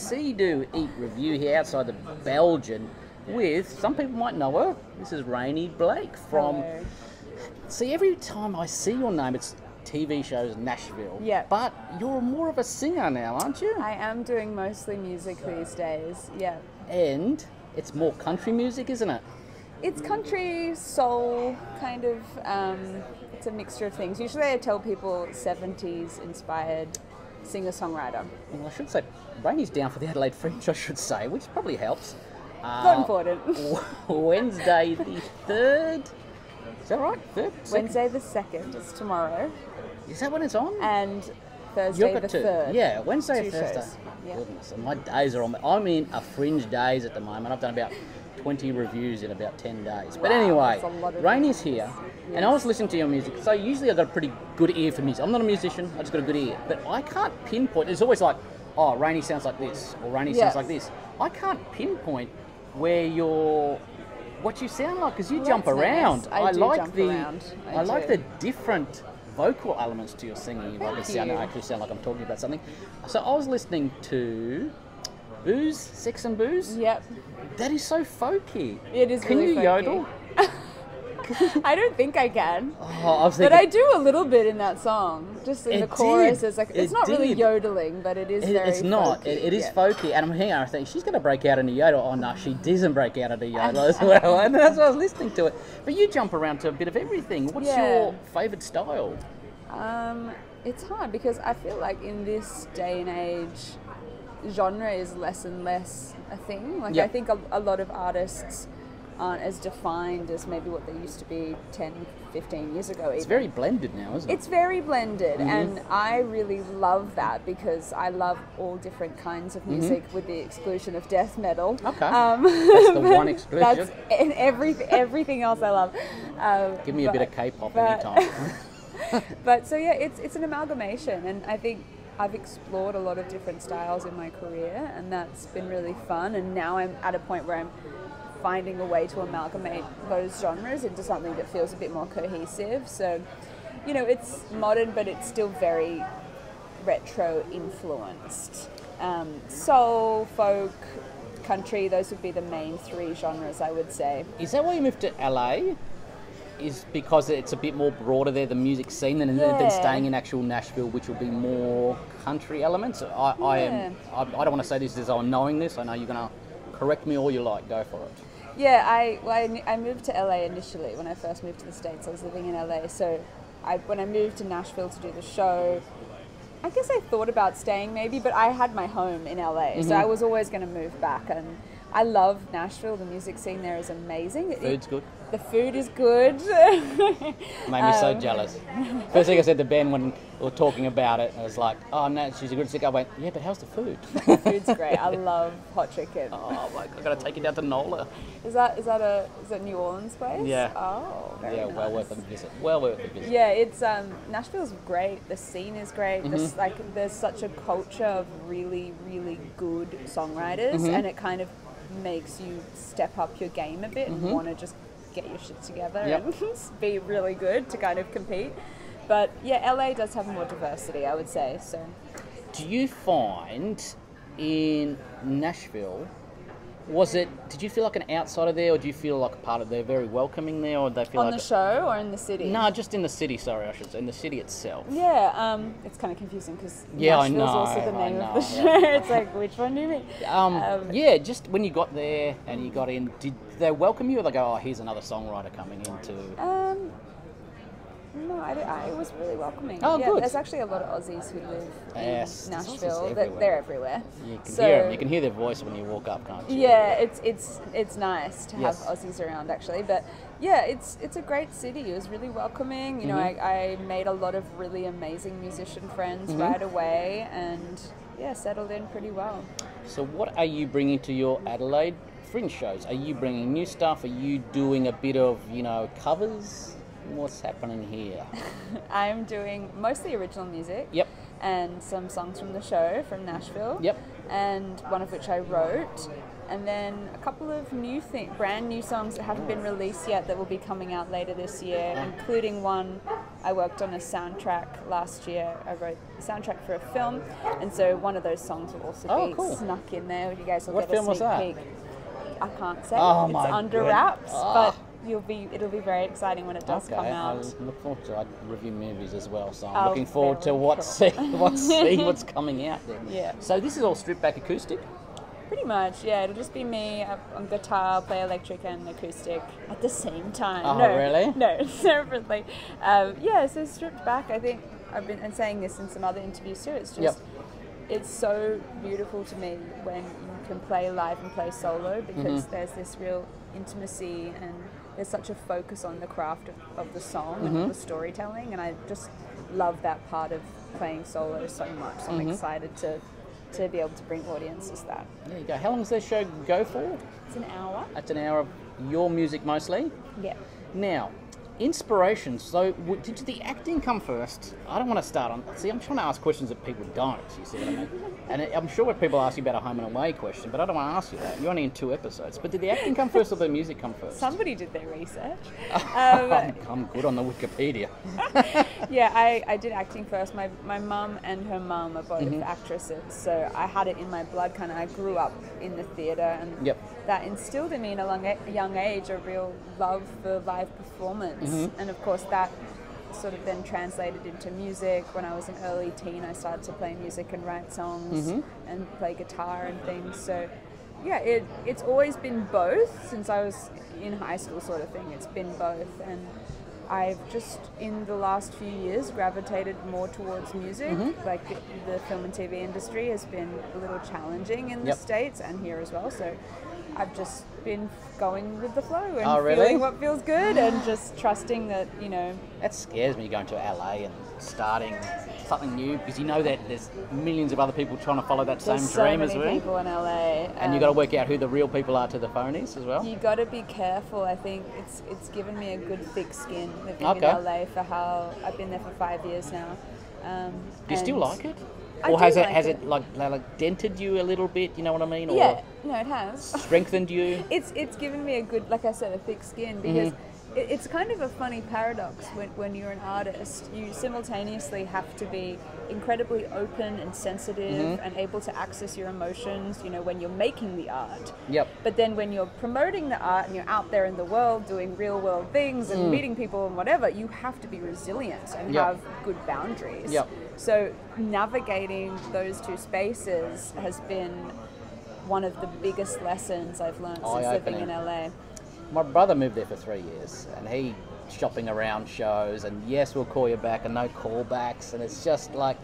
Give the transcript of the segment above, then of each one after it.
Seedoeatreview here outside the Belgian with, some people might know her, this is Rainee Blake from... Hello. See, every time I see your name, it's TV shows Nashville. Yeah. But you're more of a singer now, aren't you? I am doing mostly music these days, yeah. And it's more country music, isn't it? It's country, soul, kind of, it's a mixture of things. Usually I tell people 70s inspired singer-songwriter. Well, I should say, Rainee's down for the Adelaide Fringe, I should say, which probably helps. Not important. Wednesday the 3rd. Is that right? 3rd? Wednesday the 2nd, it's tomorrow. Is that when it's on? And Thursday the 3rd. Yeah, Wednesday and 2 Thursday. shows. Yeah. Goodness, and my days are on. I'm in a Fringe days at the moment. I've done about 20 reviews in about 10 days. But anyway, Rainee's here, and I was listening to your music. So usually I've got a pretty good ear for music. I'm not a musician, I just got a good ear. But I can't pinpoint. It's always like, oh, Rainee sounds like this, or Rainee sounds like this. I can't pinpoint where what you sound like, because you jump around. Nice. I like the different vocal elements to your singing. I actually sound like I'm talking about something. So I was listening to Booze, Sex and Booze. Yep. That is so folky. It is Can really you folky. yodel? I don't think I can. Oh, I was thinking, but I do a little bit in that song. Just in the chorus, it's not really yodeling, but it is very It's not. folky. It is folky. And I'm hanging out and thinking, she's going to break out into yodel. Oh, no, she doesn't break out into yodel as well. And that's why I was listening to it. But you jump around to a bit of everything. What's your favourite style? It's hard because I feel like in this day and age, genre is less and less a thing. Like I think a lot of artists aren't as defined as maybe what they used to be 10, 15 years ago. It's very blended now, isn't it? It's very blended, and I really love that because I love all different kinds of music with the exclusion of death metal. Okay. That's the one exclusion. And everything else I love. Give me a bit of K-pop anytime. But so yeah, it's an amalgamation, and I think I've explored a lot of different styles in my career, and that's been really fun. And now I'm at a point where I'm finding a way to amalgamate those genres into something that feels a bit more cohesive. So, it's modern, but it's still very retro influenced. Soul, folk, country, those would be the main 3 genres, I would say. Is that why you moved to LA? Is because it's a bit more broader there, the music scene, than staying in actual Nashville, which will be more country elements? I don't want to say this as I'm knowing this. I know you're going to correct me all you like. Go for it. Yeah, I moved to LA initially. When I first moved to the States, I was living in LA. So when I moved to Nashville to do the show, I guess I thought about staying maybe, but I had my home in LA. So I was always going to move back. And I love Nashville. The music scene there is amazing. Food's good. The food is good. Made me so jealous. First thing I said to Ben when we were talking about it, I was like, oh no, she's a good sick. I went, yeah, but how's the food? The food's great. I love hot chicken. Oh my God, I've got to take you down to NOLA. Is that New Orleans place? Yeah. Oh, very nice. Well worth a visit. Well worth a visit. Yeah, it's Nashville's great. The scene is great. There's such a culture of really, really good songwriters, and it kind of makes you step up your game a bit and want to just get your shit together and be really good to kind of compete. But yeah, LA does have more diversity, I would say. So, do you find in Nashville, did you feel like an outsider there, or do you feel like a part of, they're very welcoming there, or do they feel on the show or in the city? No, just in the city, sorry, I should say, in the city itself. Yeah, it's kind of confusing because Nashville's also the name of the show. It's like, which one do you mean? Yeah, just when you got there and you got in, did they welcome you, or they go, oh, here's another songwriter coming into... No, it was really welcoming. Oh, good. There's actually a lot of Aussies who live in Nashville. They're everywhere. You can hear their voice when you walk up, can't you? Yeah, it's nice to have Aussies around actually. But yeah, it's a great city. It was really welcoming. You know, I made a lot of really amazing musician friends right away, and settled in pretty well. So what are you bringing to your Adelaide Fringe shows? Are you bringing new stuff? Are you doing a bit of, covers? What's happening here? I'm doing mostly original music. Yep. And some songs from the show from Nashville. Yep. and one of which I wrote. And then a couple of brand new songs that haven't been released yet that will be coming out later this year, including one I worked on a soundtrack last year. I wrote the soundtrack for a film, and so one of those songs will also be snuck in there. You guys will get a sneak peek. I can't say. It's under wraps, but it'll be very exciting when it does come out. I look forward to it. I review movies as well, so I'm looking forward to what's coming out there. Yeah. So this is all stripped back acoustic? Pretty much, yeah. It'll just be me on guitar, play electric and acoustic at the same time. Oh, no, really? No, separately. Yeah, so stripped back, I think I've been saying this in some other interviews too. It's just, it's so beautiful to me when you can play live and play solo, because there's this real intimacy and there's such a focus on the craft of the song and the storytelling, and I just love that part of playing solo so much. So I'm excited to be able to bring audiences that. There you go. How long does this show go for? It's an hour. That's an hour of your music mostly? Yeah. Now, inspiration. So did the acting come first? I don't want to start on... See, I'm trying to ask questions that people don't, you see what I mean? And I'm sure people ask you about a home and away question, but I don't want to ask you that. You're only in 2 episodes. But did the acting come first or the music come first? Somebody did their research. I'm good on the Wikipedia. Yeah, I did acting first. My mum and her mum are both actresses, so I had it in my blood. Kind of, I grew up in the theatre, and that instilled in me in a young age a real love for live performance. And of course that sort of then translated into music. When I was an early teen, I started to play music and write songs and play guitar and things. So yeah, it's always been both since I was in high school, sort of thing. It's been both, and I've just in the last few years gravitated more towards music. Like the film and TV industry has been a little challenging in the States and here as well, so I've just been going with the flow and feeling what feels good and just trusting that, you know. That scares me, going to LA and starting something new, because you know that there's millions of other people trying to follow that same dream as well. There's so many people in LA. And you've got to work out who the real people are to the phonies as well. You got to be careful. I think it's given me a good thick skin living in LA for how I've been there for 5 years now. Do you still like it? I Or has do it like dented you a little bit, you know what I mean? Or yeah, no, it has. Strengthened you? It's given me a good, like I said, a thick skin, because it's kind of a funny paradox when you're an artist. You simultaneously have to be incredibly open and sensitive and able to access your emotions, you know, when you're making the art. But then when you're promoting the art and you're out there in the world doing real world things and meeting people and whatever, you have to be resilient and have good boundaries. So navigating those two spaces has been one of the biggest lessons I've learned since living in LA. My brother moved there for 3 years, and he shopping around shows, and yes, we'll call you back, and no callbacks, and it's just like,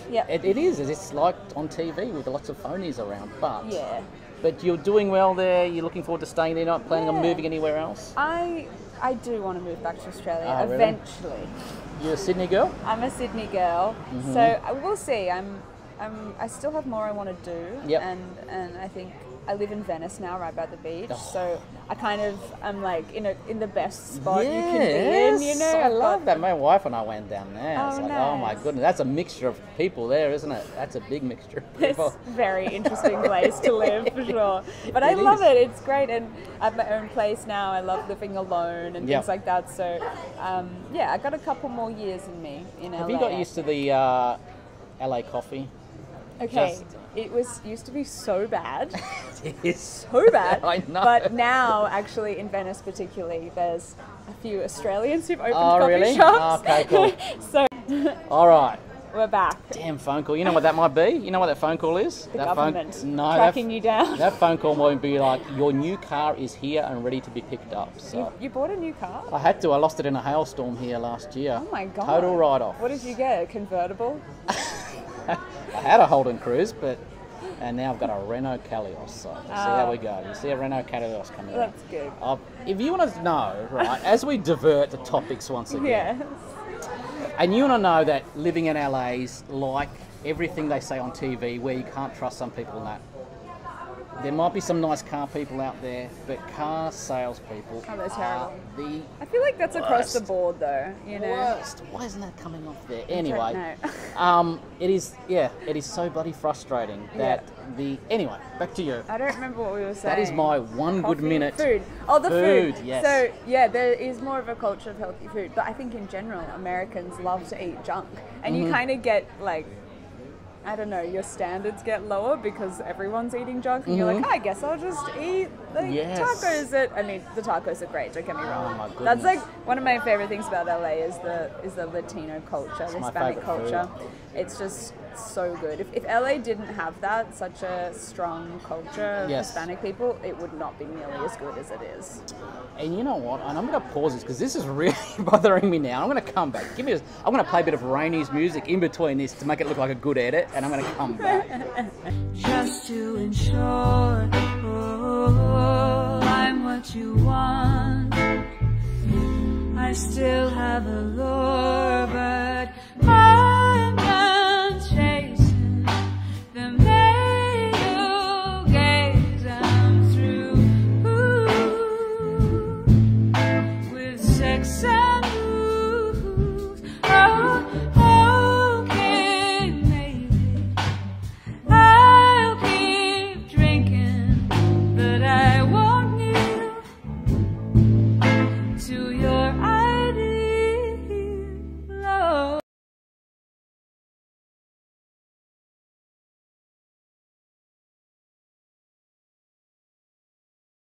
it's like on TV with lots of phonies around, but you're doing well there. You're looking forward to staying there, not planning on moving anywhere else? I do want to move back to Australia eventually. You're a Sydney girl? I'm a Sydney girl, so we'll see. I still have more I want to do, and I think I live in Venice now, right by the beach, so I'm like in the best spot you can be in, you know. I love that. My wife and I went down there. Oh, it's like, nice. oh my goodness, that's a mixture of people there, isn't it? That's a big mixture of people. It's a very interesting place to live, for sure. But I love it. It's great, and I have my own place now. I love living alone and things like that. So, I got a couple more years in me in LA. Have you got used to the LA coffee? Okay, it used to be so bad. It is so bad. I know. But now, actually, in Venice particularly, there's a few Australians who've opened coffee shops. Okay, cool. So, all right. We're back. Damn phone call. You know what that might be? You know what that phone call is? The government tracking you down. That phone call won't be like, your new car is here and ready to be picked up. So you bought a new car? I had to. I lost it in a hailstorm here last year. Oh my God. Total write-off. What did you get? A convertible? I had a Holden Cruise, and now I've got a Renault Kalios. So we'll see how we go. You see a Renault Kalios coming That's good. If you want to know, right, as we divert the topics once again. Yes. And you want to know that living in LA is like everything they say on TV, where you can't trust some people and that. there might be some nice car people out there, but car salespeople they're are terrible. the I feel like that's across the worst. board, though. You know. Worst. Why isn't that coming off there? Anyway, No. it is so bloody frustrating that Anyway, back to you. I don't remember what we were saying. That is my one Coffee? good minute. Food. Oh, the food. Yes. So, yeah, there is more of a culture of healthy food. But I think in general, Americans love to eat junk. And you kind of get, like, I don't know, your standards get lower because everyone's eating junk. And you're like, I guess I'll just eat tacos. I mean, the tacos are great, don't get me wrong. Oh, my goodness. That's, like, one of my favorite things about LA is the Latino culture, the Hispanic culture. Food. It's just so good. If LA didn't have that, such a strong culture of Hispanic people, it would not be nearly as good as it is. And you know what? And I'm going to pause this because this is really bothering me now. I'm going to come back. I'm going to play a bit of Rainee's music in between this to make it look like a good edit, and I'm going to come back. Just to ensure, I'm what you want. I still have a lure.